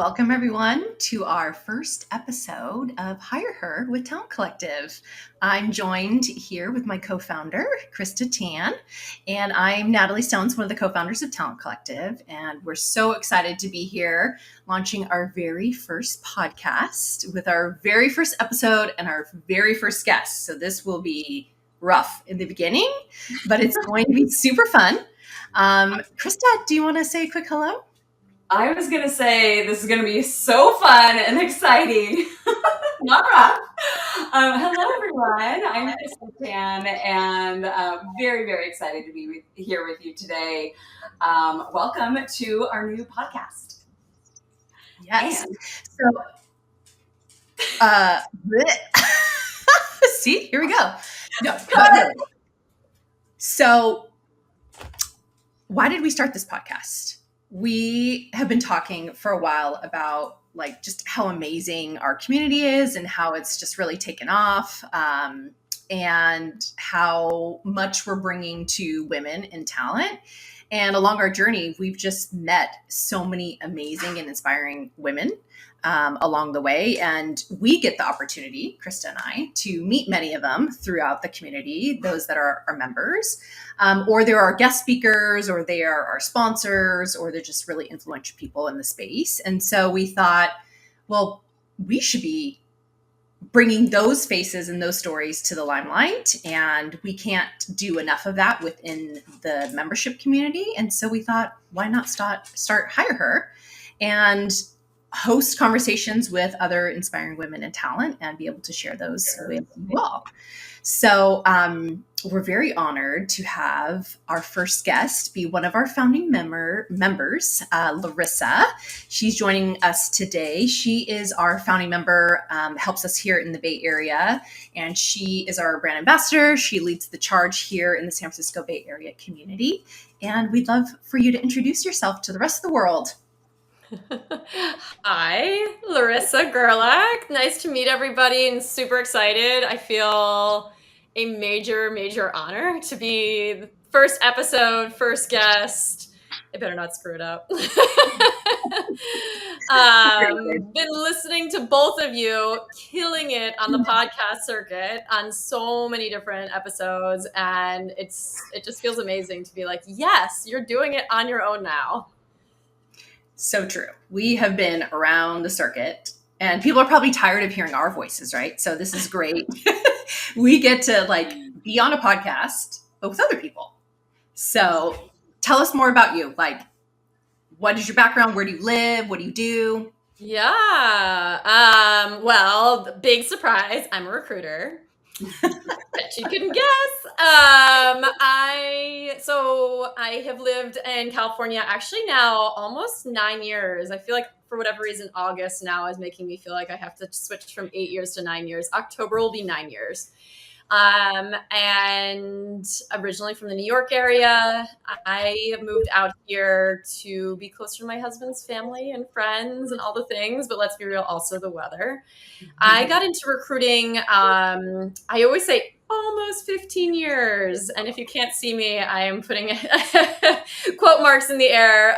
Welcome everyone to our first episode of HigherHer with Talent Collective. I'm joined here with my co-founder, Krista Tan, and I'm Natalie Stones, one of the co-founders of Talent Collective, and we're so excited to be here launching our very first podcast with our very first episode and our very first guest. So this will be rough in the beginning, but it's going to be super fun. Krista, do you want to say a quick hello? I was going to say this is going to be so fun and exciting. Not rough. Hello, everyone. I'm Krista Tan, and very, very excited to be here with you today. Welcome to our new podcast. Yes. See, here we go. No, so why did we start this podcast? We have been talking for a while about just how amazing our community is and how it's just really taken off, and how much we're bringing to women in talent. And along our journey, we've just met so many amazing and inspiring women along the way. And we get the opportunity, Krista and I, to meet many of them throughout the community, those that are our members, or they're our guest speakers, or they are our sponsors, or they're just really influential people in the space. And so we thought, well, we should be bringing those faces and those stories to the limelight, and we can't do enough of that within the membership community. And so we thought, why not start HigherHer and host conversations with other inspiring women in talent and be able to share those with you all. So we're very honored to have our first guest be one of our founding members, Larissa. She's joining us today. She is our founding member, helps us here in the Bay Area, and she is our brand ambassador. She leads the charge here in the San Francisco Bay Area community. And we'd love for you to introduce yourself to the rest of the world. Hi, Larissa Gerlach. Nice to meet everybody and super excited. I feel a major honor to be the first episode, first guest. I better not screw it up. Been listening to both of you killing it on the podcast circuit on so many different episodes, and it just feels amazing to be like, yes, you're doing it on your own now. So true. We have been around the circuit, and people are probably tired of hearing our voices, right? So this is great. We get to be on a podcast, but with other people. So tell us more about you. What is your background? Where do you live? What do you do? Yeah. Well, the big surprise, I'm a recruiter. Bet you couldn't guess. I have lived in California actually now almost 9 years. I feel like for whatever reason, August now is making me feel like I have to switch from 8 years to 9 years. October will be 9 years. And originally from the New York area, I moved out here to be closer to my husband's family and friends and all the things, but let's be real, also the weather. I got into recruiting, I always say almost 15 years. And if you can't see me, I am putting quote marks in the air.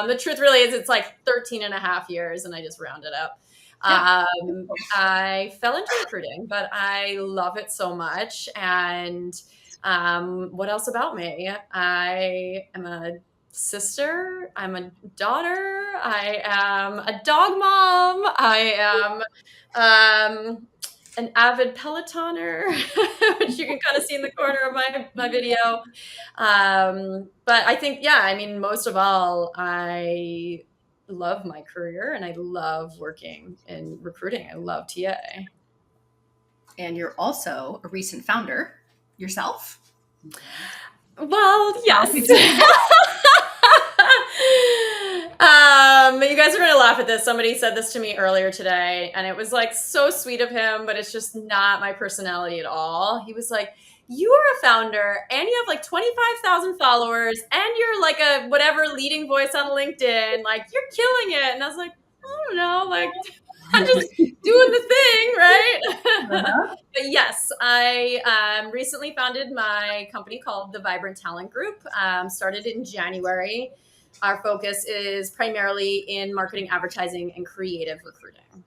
The truth really is it's 13 and a half years, and I just rounded up. I fell into recruiting, but I love it so much. And what else about me? I am a sister. I'm a daughter. I am a dog mom. I am an avid Pelotoner, which you can kind of see in the corner of my video. But I think, most of all, I love my career and I love working in recruiting. I love TA. And you're also a recent founder yourself? Well, yes. You guys are going to laugh at this. Somebody said this to me earlier today, and it was so sweet of him, but it's just not my personality at all. He was like, you are a founder and you have 25,000 followers and you're a whatever leading voice on LinkedIn. You're killing it. And I was like, I don't know, I'm just doing the thing, right? Uh-huh. But yes, I recently founded my company called the Vibrant Talent Group. Started in January. Our focus is primarily in marketing, advertising, and creative recruiting.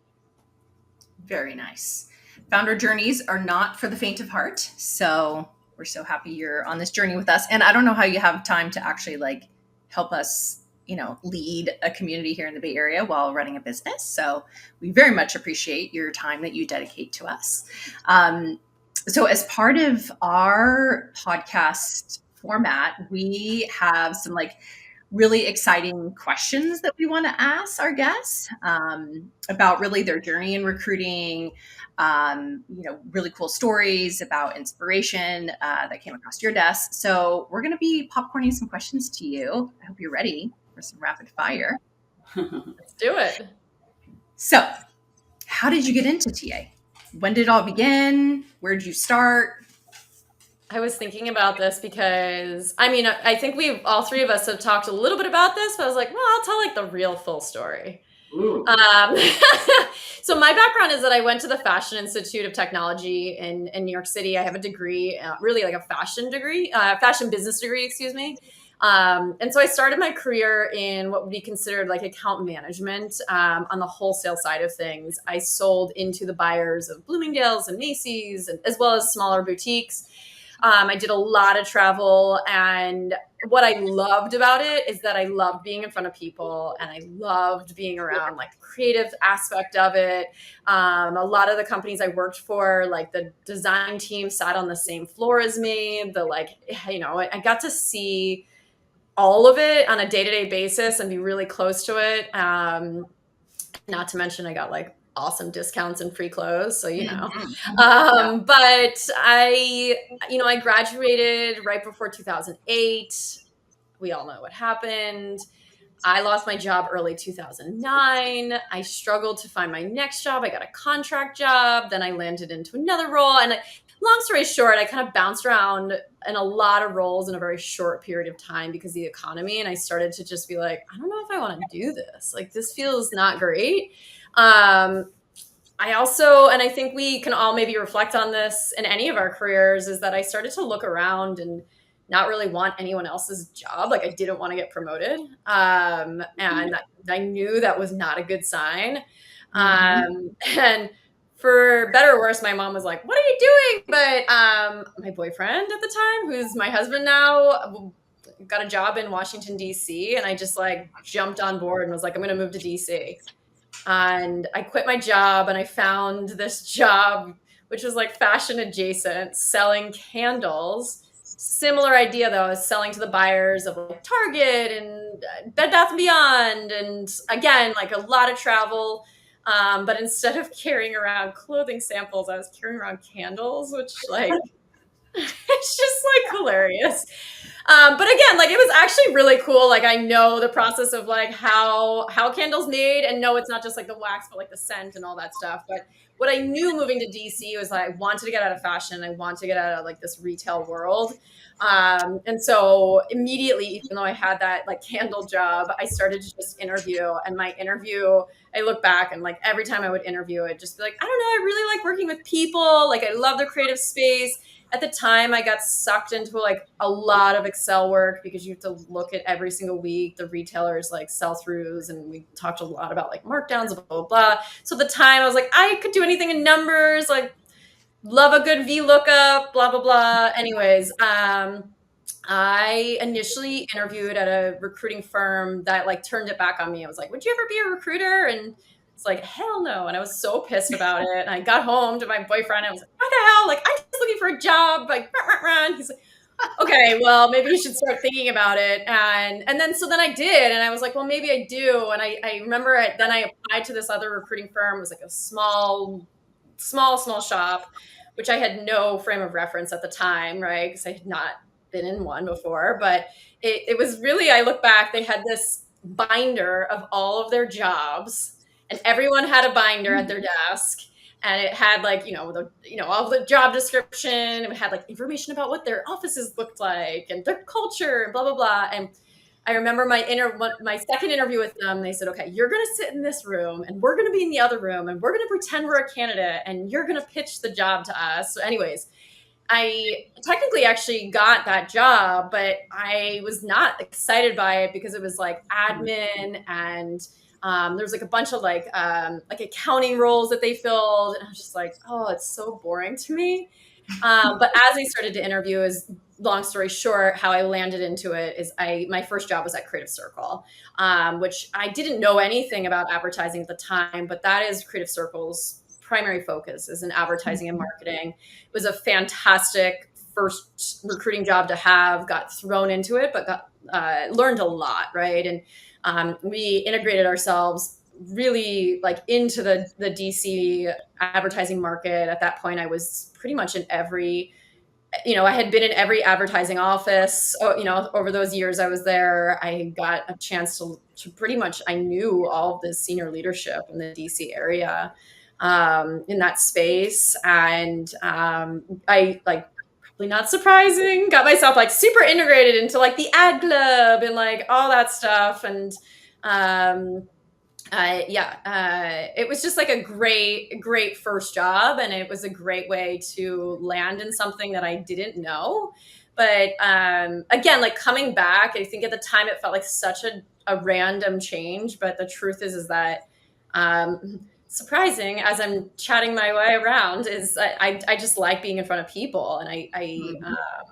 Very nice. Founder journeys are not for the faint of heart. So we're so happy you're on this journey with us. And I don't know how you have time to actually like help us, lead a community here in the Bay Area while running a business. So we very much appreciate your time that you dedicate to us. So as part of our podcast format, we have some like really exciting questions that we want to ask our guests about really their journey in recruiting, really cool stories about inspiration that came across your desk. So we're going to be popcorning some questions to you. I hope you're ready for some rapid fire. Let's do it. So how did you get into TA? When did it all begin? Where did you start? I was thinking about this because, I think all three of us have talked a little bit about this, but I was like, well, I'll tell like the real full story. So my background is that I went to the Fashion Institute of Technology in New York City. I have a degree, really like a fashion business degree, excuse me. And so I started my career in what would be considered like account management on the wholesale side of things. I sold into the buyers of Bloomingdale's and Macy's, as well as smaller boutiques. I did a lot of travel, and what I loved about it is that I loved being in front of people, and I loved being around like the creative aspect of it. A lot of the companies I worked for, like the design team sat on the same floor as me. I got to see all of it on a day-to-day basis and be really close to it. Not to mention I got like awesome discounts and free clothes. So, but I graduated right before 2008. We all know what happened. I lost my job early 2009. I struggled to find my next job. I got a contract job. Then I landed into another role. And long story short, I kind of bounced around in a lot of roles in a very short period of time because of the economy. And I started to just be like, I don't know if I want to do this. Like, this feels not great. I think we can all maybe reflect on this in any of our careers, is that I started to look around and not really want anyone else's job. Like, I didn't want to get promoted. And I knew that was not a good sign. And for better or worse, my mom was like, what are you doing? But my boyfriend at the time, who's my husband now, got a job in Washington, D.C. And I just like jumped on board and was like, I'm going to move to D.C. And I quit my job and I found this job, which was like fashion adjacent, selling candles. Similar idea though, is selling to the buyers of like Target and Bed Bath & Beyond. And again, like a lot of travel. But instead of carrying around clothing samples, I was carrying around candles, which like, it's just like hilarious. But again, like it was actually really cool. Like I know the process of like how candles made, and no, it's not just like the wax, but like the scent and all that stuff. But what I knew moving to DC was that I wanted to get out of fashion. I wanted to get out of like this retail world. And so immediately, even though I had that like candle job, I started to just interview. And my interview, I look back and like every time I would interview, I'd just be like, I don't know, I really like working with people. Like I love the creative space. At the time, I got sucked into like a lot of Excel work because you have to look at every single week the retailers like sell-throughs, and we talked a lot about like markdowns, blah, blah, blah. So at the time I was like, I could do anything in numbers, like love a good VLOOKUP, blah, blah, blah. Anyways, I initially interviewed at a recruiting firm that like turned it back on me. I was like, would you ever be a recruiter? And it's like, hell no. And I was so pissed about it. And I got home to my boyfriend and I was like, what the hell? Like, I'm just looking for a job. Like, and he's like, okay, well, maybe you should start thinking about it. And then I did. And I was like, well, maybe I do. And I remember then I applied to this other recruiting firm. It was like a small shop, which I had no frame of reference at the time, right? Because I had not been in one before. But it was really, I look back, they had this binder of all of their jobs. And everyone had a binder at their desk, and it had like, all the job description. It had like information about what their offices looked like and their culture and blah, blah, blah. And I remember my second interview with them, they said, okay, you're going to sit in this room and we're going to be in the other room and we're going to pretend we're a candidate and you're going to pitch the job to us. So anyways, I technically actually got that job, but I was not excited by it because it was like admin and there's like a bunch of like accounting roles that they filled. And I was just like, oh, it's so boring to me. But as I started to interview, is long story short, how I landed into it is my first job was at Creative Circle, which I didn't know anything about advertising at the time, but that is Creative Circle's primary focus is in advertising and marketing. It was a fantastic first recruiting job to have. Got thrown into it, but learned a lot, right? And we integrated ourselves really like into the DC advertising market. At that point, I was pretty much in every, I had been in every advertising office, over those years I was there. I got a chance to pretty much, I knew all of the senior leadership in the DC area in that space. And I like, probably not surprising, got myself like super integrated into like the ad club and like all that stuff. And it was just like a great first job, and it was a great way to land in something that I didn't know. But again, like coming back, I think at the time it felt like such a random change. But the truth is that surprising as I'm chatting my way around is I just like being in front of people, and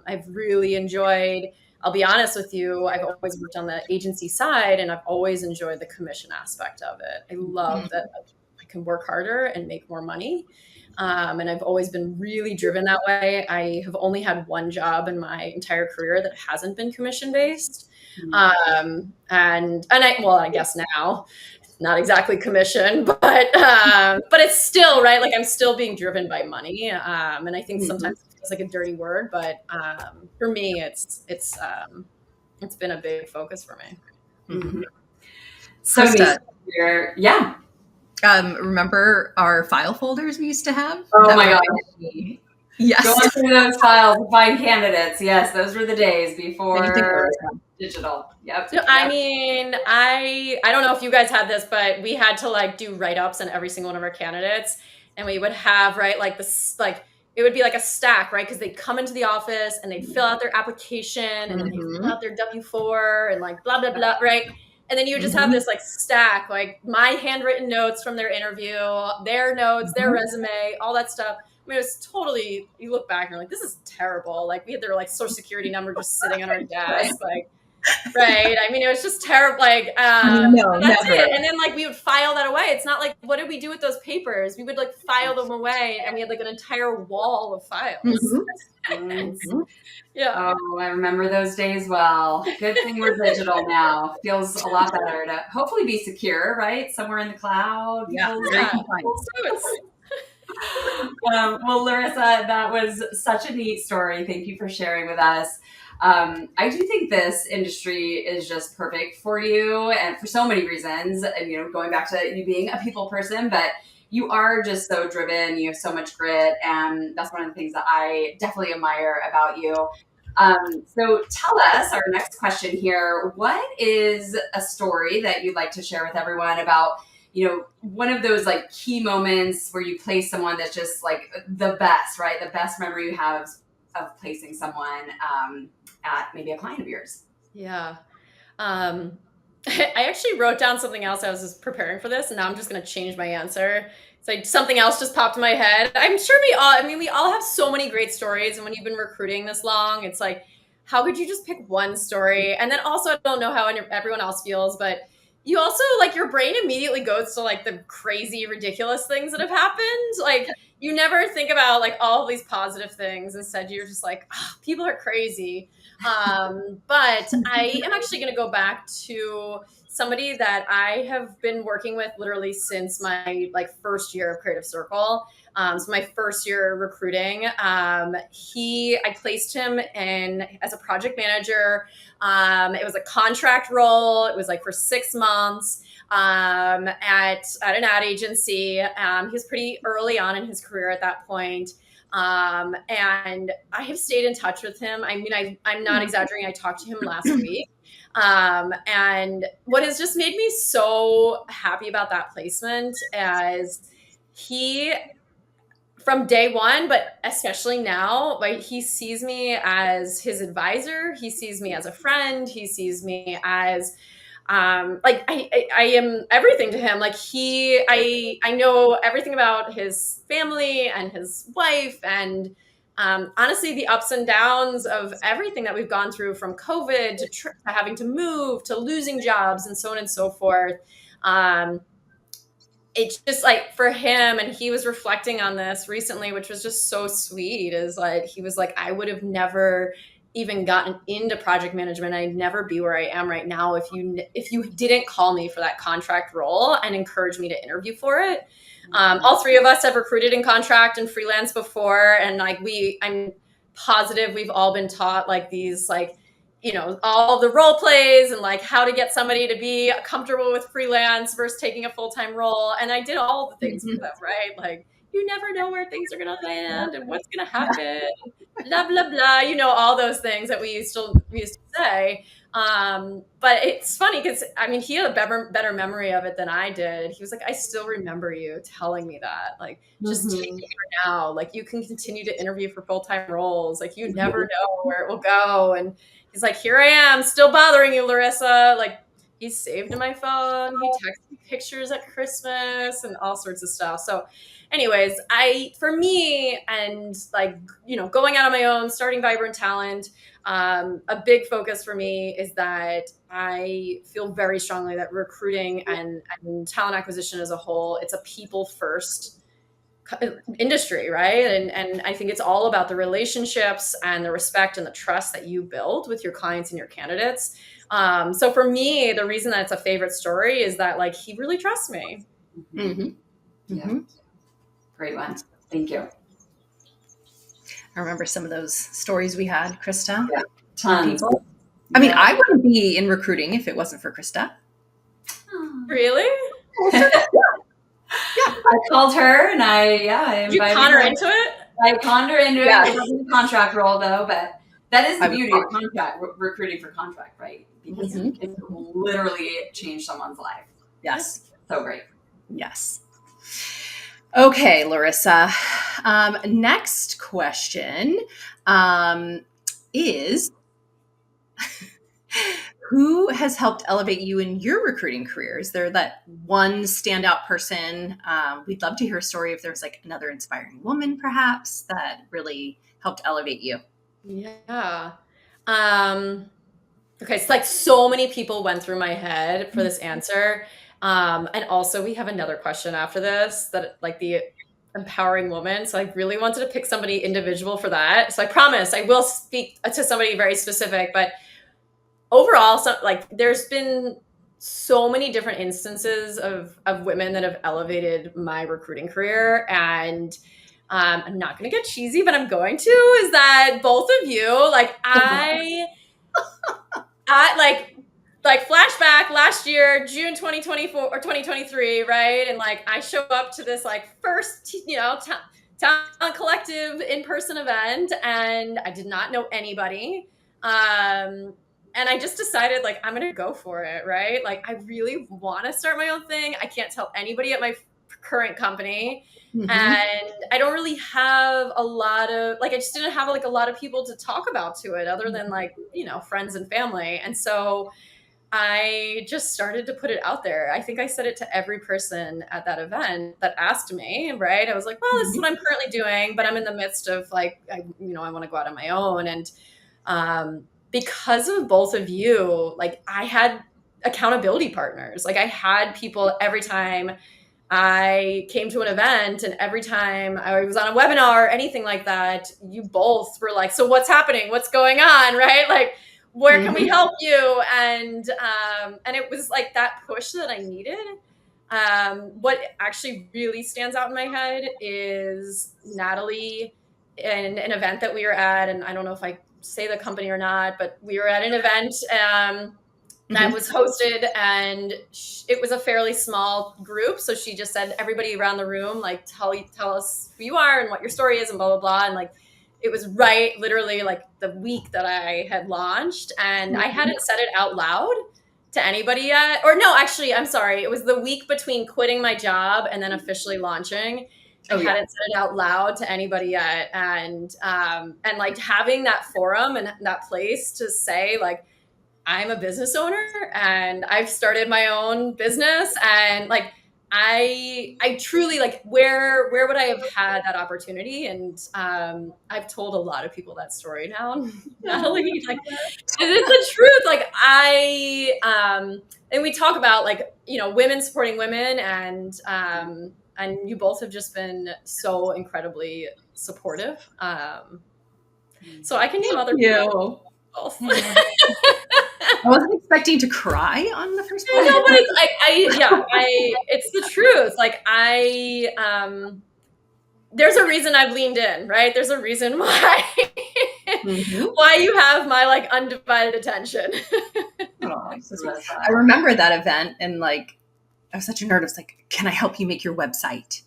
I've really enjoyed. I'll be honest with you, I've always worked on the agency side, and I've always enjoyed the commission aspect of it. I love that I can work harder and make more money. And I've always been really driven that way. I have only had one job in my entire career that hasn't been commission based. And I guess now not exactly commission, but it's still right. Like I'm still being driven by money. And I think sometimes it's like a dirty word, but for me, it's been a big focus for me. So Krista, yeah. Remember our file folders we used to have? Oh my God. Yes. Going through those files to find candidates. Yes, those were the days before digital. Yep. So, I mean, I don't know if you guys had this, but we had to like do write-ups on every single one of our candidates, and we would have like it would be like a stack, right? Because they'd come into the office and they'd fill out their application and then they'd fill out their W-4 and like blah blah blah, right? And then you would just have this like stack, like my handwritten notes from their interview, their notes, their resume, all that stuff. I mean, it was totally, you look back and you're like, this is terrible. Like we had their like social security number just sitting on our desk, like, right. I mean, it was just terrible. Like, no, that's never. it. And then like, we would file that away. It's not like, what did we do with those papers? We would like file them away, and we had like an entire wall of files. Yeah. Oh, I remember those days well. Good thing we're digital now. Feels a lot better to hopefully be secure, right? Somewhere in the cloud. Yeah. Well, Larissa, that was such a neat story. Thank you for sharing with us. I do think this industry is just perfect for you, and for so many reasons. And going back to you being a people person, but you are just so driven. You have so much grit, and that's one of the things that I definitely admire about you. So tell us, our next question here, what is a story that you'd like to share with everyone about, one of those like key moments where you place someone that's just like the best, right? The best memory you have of placing someone at maybe a client of yours. Yeah. I actually wrote down something else. I was just preparing for this, and now I'm just going to change my answer. It's like something else just popped in my head. I'm sure we all have so many great stories. And when you've been recruiting this long, it's like, how could you just pick one story? And then also, I don't know how everyone else feels, but you also like your brain immediately goes to like the crazy, ridiculous things that have happened. Like you never think about like all of these positive things. Instead, you're just like, people are crazy. But I am actually going to go back to somebody that I have been working with literally since my like first year of Creative Circle. So my first year recruiting, I placed him in as a project manager. It was a contract role. It was like for 6 months at an ad agency. He was pretty early on in his career at that point. And I have stayed in touch with him. I mean, I'm not exaggerating. I talked to him last week. And what has just made me so happy about that placement is from day one, but especially now, like he sees me as his advisor. He sees me as a friend. He sees me as like I am everything to him. Like I know everything about his family and his wife and honestly the ups and downs of everything that we've gone through, from COVID to having to move to losing jobs and so on and so forth. It's just like for him, and he was reflecting on this recently, which was just so sweet, is like he was like, I would have never even gotten into project management. I'd never be where I am right now if you didn't call me for that contract role and encourage me to interview for it. All three of us have recruited in contract and freelance before, and like I'm positive we've all been taught like these like, you know, all the role plays and like how to get somebody to be comfortable with freelance versus taking a full-time role. And I did all the things for them, right? Like, you never know where things are going to land and what's going to happen, blah, blah, blah, you know, all those things that we used to say. But it's funny because I mean, he had a better memory of it than I did. He was like, I still remember you telling me that, like, just take it for now. Like, you can continue to interview for full-time roles. Like, you never know where it will go. And he's like, here I am, still bothering you, Larissa. Like, he's saved in my phone. He texted me pictures at Christmas and all sorts of stuff. So anyways, for me, and like, you know, going out on my own, starting Vibrant Talent, a big focus for me is that I feel very strongly that recruiting and talent acquisition as a whole, it's a people first industry, right? And I think it's all about the relationships and the respect and the trust that you build with your clients and your candidates. So for me, the reason that it's a favorite story is that like he really trusts me. Mm-hmm. Yeah. Great one. Thank you. I remember some of those stories we had, Krista. Yeah. Tons. People. I mean, I wouldn't be in recruiting if it wasn't for Krista. Really? Yeah. I called her and I invited you con her into it? I conned her into it. It wasn't a contract role though, but that is the beauty of contract recruiting for contract, right? Because it can literally change someone's life. Yes. So great. Yes. Okay, Larissa. Next question is who has helped elevate you in your recruiting career? Is there that one standout person? We'd love to hear a story if there's like another inspiring woman, perhaps, that really helped elevate you. Yeah. Okay, so like so many people went through my head for this answer. And also we have another question after this that like the empowering woman. So I really wanted to pick somebody individual for that. So I promise I will speak to somebody very specific, but overall, so like there's been so many different instances of women that have elevated my recruiting career. And I'm not going to get cheesy, but I'm going to, is that both of you, like I like flashback last year, June 2024 or 2023, right? And like I show up to this like first, you know, Talent Collective in-person event, and I did not know anybody. And I just decided like I'm gonna go for it, right? Like I really want to start my own thing. I can't tell anybody at my current company. Mm-hmm. And I don't really have a lot of like I just didn't have like a lot of people to talk about to it other than like, you know, friends and family. And so I just started to put it out there. I think I said it to every person at that event that asked me, right? I was like, well, this is what I'm currently doing, but I'm in the midst of like, I want to go out on my own. And because of both of you, like I had accountability partners. Like I had people every time I came to an event and every time I was on a webinar or anything like that, you both were like, so what's happening? What's going on? Right? Like, where can we help you? And it was like that push that I needed. What actually really stands out in my head is Natalie in an event that we were at, and I don't know if I say the company or not, but we were at an event that was hosted, and it was a fairly small group. So she just said, everybody around the room, like, tell us who you are and what your story is and blah, blah, blah. And like, it was right, literally like the week that I had launched, and I hadn't said it out loud to anybody yet. Or no, actually, I'm sorry. It was the week between quitting my job and then officially launching. I hadn't said it out loud to anybody yet. And like having that forum and that place to say like, I'm a business owner and I've started my own business, and like, I truly like, where would I have had that opportunity? And I've told a lot of people that story now, Natalie, like, and it's the truth. Like and we talk about like, you know, women supporting women, and you both have just been so incredibly supportive. So I can name other people. I wasn't expecting to cry on the first one. No, but it's like, it's the truth. Like there's a reason I've leaned in, right? There's a reason why, why you have my like undivided attention. I remember that event, and like, I was such a nerd. I was like, can I help you make your website?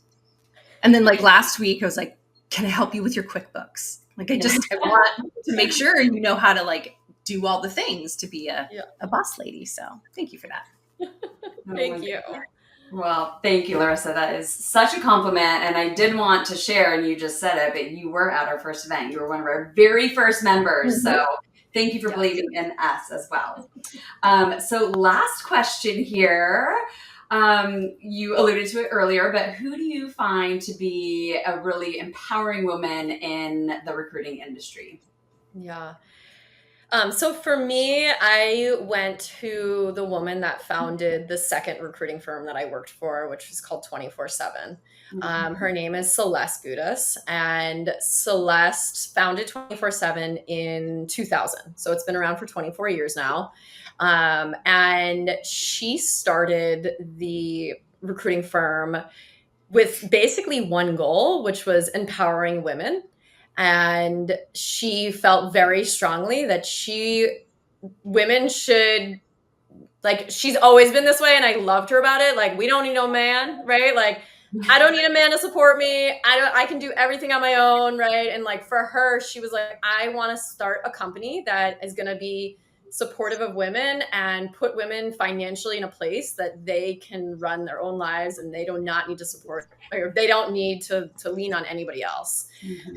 And then like last week I was like, can I help you with your QuickBooks? Like, I want to make sure you know how to like do all the things to be a boss lady. So thank you for that. Thank you. Well, thank you, Larissa. That is such a compliment. And I did want to share, and you just said it, but you were at our first event. You were one of our very first members. So thank you for believing in us as well. So last question here. You alluded to it earlier, but who do you find to be a really empowering woman in the recruiting industry? Yeah. So for me, I went to the woman that founded the second recruiting firm that I worked for, which was called 24/7. Her name is Celeste Gudis, and Celeste founded 24/7 in 2000. So it's been around for 24 years now. And she started the recruiting firm with basically one goal, which was empowering women. And she felt very strongly that women should, like, she's always been this way, and I loved her about it. Like, we don't need no man, right? Like, I don't need a man to support me. I can do everything on my own, right? And like, for her, she was like, I want to start a company that is going to be supportive of women and put women financially in a place that they can run their own lives, and they do not need to support, or they don't need to lean on anybody else.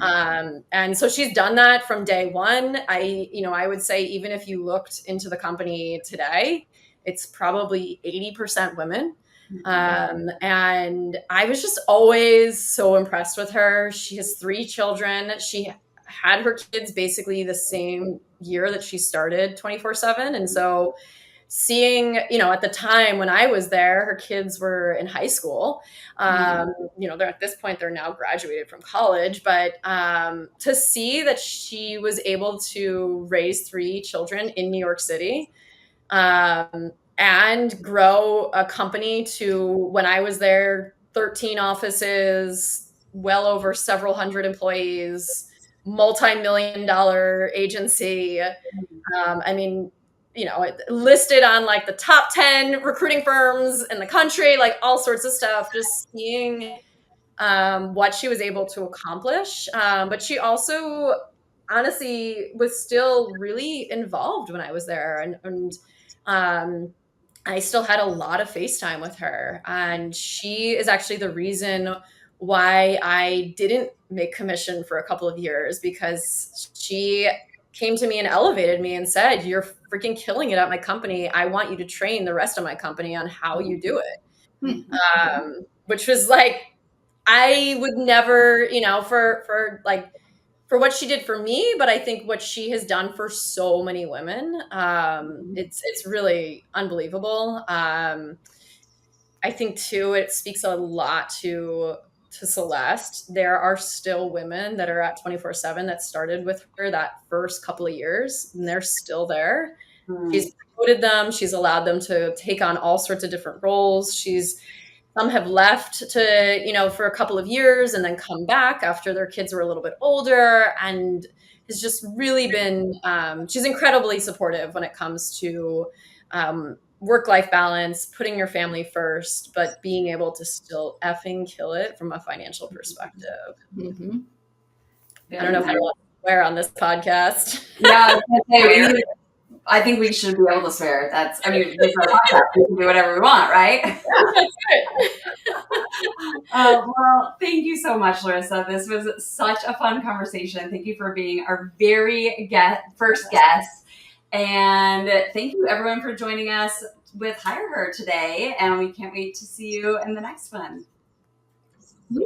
And so she's done that from day one. I would say, even if you looked into the company today, it's probably 80% women. And I was just always so impressed with her. She has 3 children. She had her kids basically the same year that she started 24/7. And so seeing, at the time when I was there, her kids were in high school. They're at this point, they're now graduated from college, but to see that she was able to raise 3 children in New York City, and grow a company to, when I was there, 13 offices, well over several hundred employees, multi-million-dollar agency. Listed on like the top 10 recruiting firms in the country, like all sorts of stuff, just seeing what she was able to accomplish. But she also honestly was still really involved when I was there. And I still had a lot of FaceTime with her. And she is actually the reason why I didn't make commission for a couple of years, because she came to me and elevated me and said, "You're freaking killing it at my company. I want you to train the rest of my company on how you do it." Which was like, I would never, for what she did for me, but I think what she has done for so many women, it's really unbelievable. I think too, it speaks a lot to Celeste. There are still women that are at 24/7 that started with her that first couple of years, and they're still there. She's promoted them. She's allowed them to take on all sorts of different roles. Some have left to, for a couple of years and then come back after their kids were a little bit older, and has just really been, she's incredibly supportive when it comes to work-life balance, putting your family first, but being able to still effing kill it from a financial perspective. I don't know if I want to swear on this podcast. Yeah, I was gonna say, I think we should be able to swear. This is our podcast. We can do whatever we want, right? That's good. Well, thank you so much, Larissa. This was such a fun conversation. Thank you for being our very first guest. And thank you, everyone, for joining us with HigherHer today. And we can't wait to see you in the next one. Yeah.